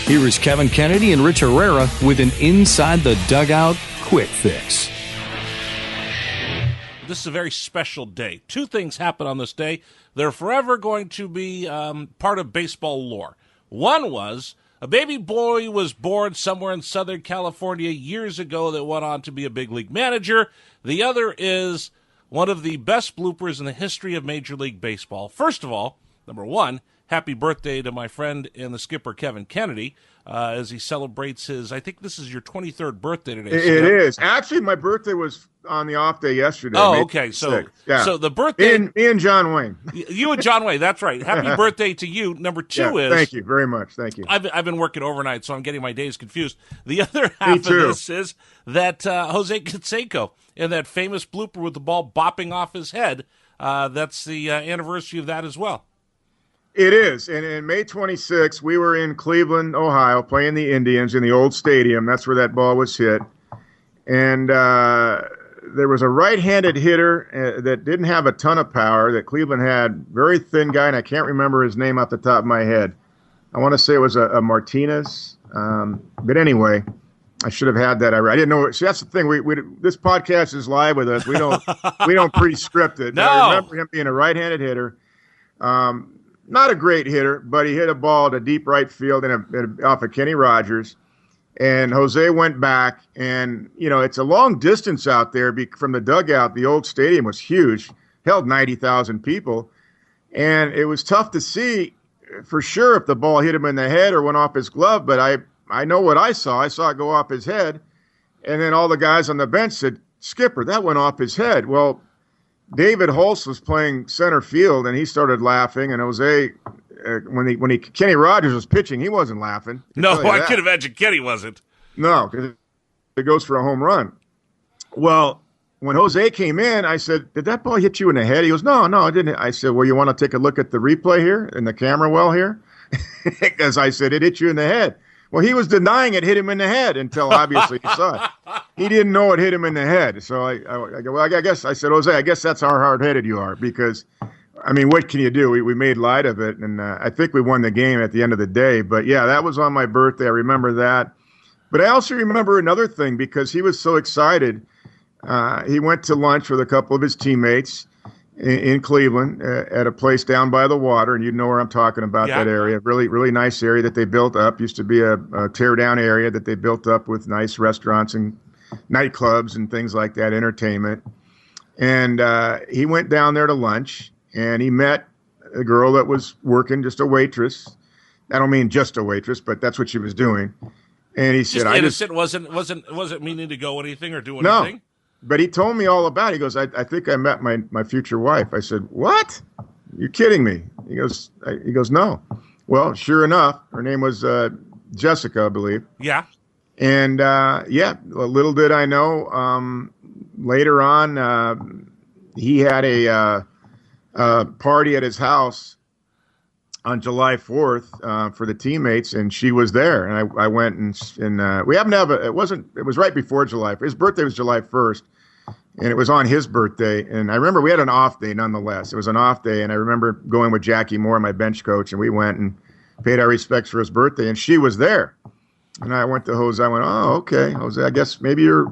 Here is Kevin Kennedy and Rich Herrera with an Inside the Dugout quick fix. This is a very special day. Two things happen on this day. They're forever going to be part of baseball lore. One was a baby boy was born somewhere in Southern California years ago that went on to be a big league manager. The other is one of the best bloopers in the history of Major League Baseball. First of all, number one, happy birthday to my friend and the skipper, Kevin Kennedy, as he celebrates his, I think this is your 23rd birthday today. It is. Actually, my birthday was on the off day yesterday. Oh, okay. So the birthday. Me and John Wayne. You and John Wayne, that's right. Happy birthday to you. Number two is. Thank you very much. Thank you. I've been working overnight, so I'm getting my days confused. The other half of this is that Jose Canseco in that famous blooper with the ball bopping off his head. That's the anniversary of that as well. It is. And in May 26th, we were in Cleveland, Ohio, playing the Indians in the old stadium. That's where that ball was hit. And there was a right-handed hitter that didn't have a ton of power that Cleveland had. Very thin guy, and I can't remember his name off the top of my head. I want to say it was a Martinez. But anyway, I should have had that. I didn't know. See, that's the thing. This podcast is live with us. We don't pre-script it. No. I remember him being a right-handed hitter. Not a great hitter, but he hit a ball to deep right field off of Kenny Rogers. And Jose went back, and, it's a long distance out there from the dugout. The old stadium was huge, held 90,000 people. And it was tough to see for sure if the ball hit him in the head or went off his glove. But I know what I saw. I saw it go off his head. And then all the guys on the bench said, "Skipper, that went off his head." Well, David Holtz was playing center field, and he started laughing. And Jose, when Kenny Rogers was pitching, he wasn't laughing. No, I could imagine Kenny wasn't. No, because it goes for a home run. Well, when Jose came in, I said, "Did that ball hit you in the head?" He goes, No, it didn't. I said, "Well, you want to take a look at the replay here in the camera well here?" Because I said, "It hit you in the head." Well, he was denying it hit him in the head until obviously he saw it. He didn't know it hit him in the head. So I go, well, I guess I said, "Jose, I guess that's how hard-headed you are," because, I mean, what can you do? We made light of it, and I think we won the game at the end of the day. But, yeah, that was on my birthday. I remember that. But I also remember another thing because he was so excited. He went to lunch with a couple of his teammates in Cleveland at a place down by the water, and you know where I'm talking about. That area. Really, really nice area that they built up. Used to be a tear-down area that they built up with nice restaurants and nightclubs and things like that, entertainment. And he went down there to lunch, and he met a girl that was working, just a waitress. I don't mean just a waitress, but that's what she was doing. And he said, innocent, wasn't meaning to go anything or do anything? No. But he told me all about it. He goes, I think I met my future wife. I said, "What? You're kidding me." He goes, "No." Well, sure enough, her name was Jessica, I believe. Yeah. And, little did I know, later on, he had a party at his house on July 4th for the teammates, and she was there. And I went and we happened to have it was right before July. His birthday was July 1st. And it was on his birthday. And I remember we had an off day nonetheless. It was an off day. And I remember going with Jackie Moore, my bench coach, and we went and paid our respects for his birthday. And she was there. And I went to Jose. I went, "Oh, okay, Jose, I guess maybe you're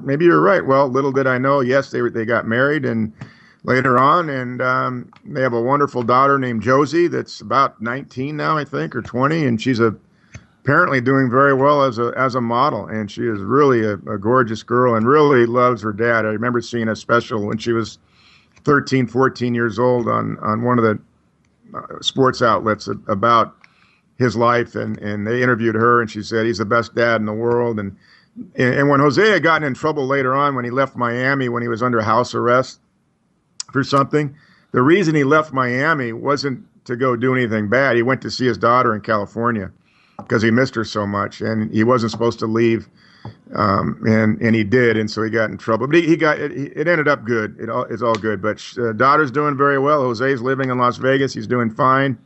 right." Well, little did I know, yes, they got married and later on. And they have a wonderful daughter named Josie that's about 19 now, I think, or 20. And she's apparently doing very well as a model, and she is really a gorgeous girl and really loves her dad. I remember seeing a special when she was 13, 14 years old on one of the sports outlets about his life, and they interviewed her, and she said he's the best dad in the world. And when Jose had gotten in trouble later on when he left Miami, when he was under house arrest for something, the reason he left Miami wasn't to go do anything bad. He went to see his daughter in California because he missed her so much, and he wasn't supposed to leave, and he did, and so he got in trouble. But it ended up good. It's all good. But daughter's doing very well. Jose's living in Las Vegas. He's doing fine,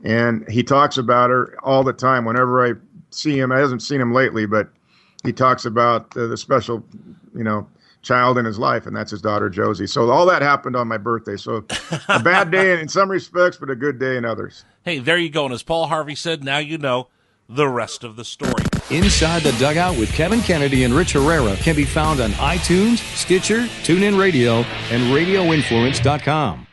and he talks about her all the time. Whenever I see him, I haven't seen him lately, but he talks about the special, child in his life, and that's his daughter Josie. So all that happened on my birthday. So a bad day in some respects, but a good day in others. Hey, there you go. And as Paul Harvey said, now you know. the rest of the story. Inside the Dugout with Kevin Kennedy and Rich Herrera can be found on iTunes, Stitcher, TuneIn Radio, and RadioInfluence.com.